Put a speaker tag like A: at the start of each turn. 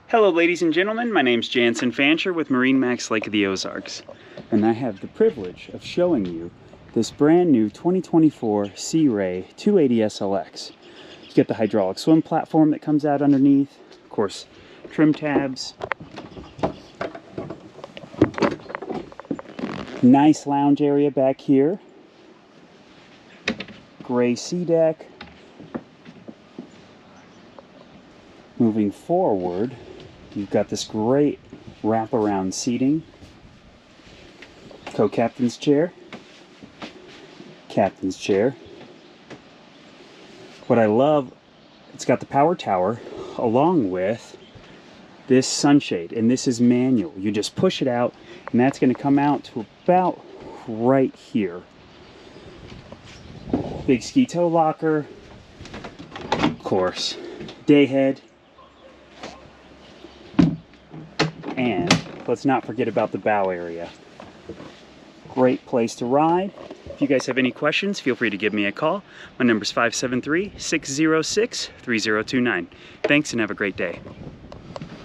A: Hello ladies and gentlemen, my name's Jansen Fancher with MarineMax Lake of the Ozarks. And I have the privilege of showing you this brand new 2024 Sea Ray 280 SLX. You get the hydraulic swim platform that comes out underneath, of course, trim tabs, nice lounge area back here, gray sea deck. Moving forward, you've got this great wraparound seating, co-captain's chair, captain's chair. What I love, it's got the power tower along with this sunshade, and this is manual. You just push it out and that's going to come out to about right here. Big ski tow locker, of course, day head. And let's not forget about the bow area. Great place to ride. If you guys have any questions, feel free to give me a call. My number is 573-606-3029. Thanks and have a great day.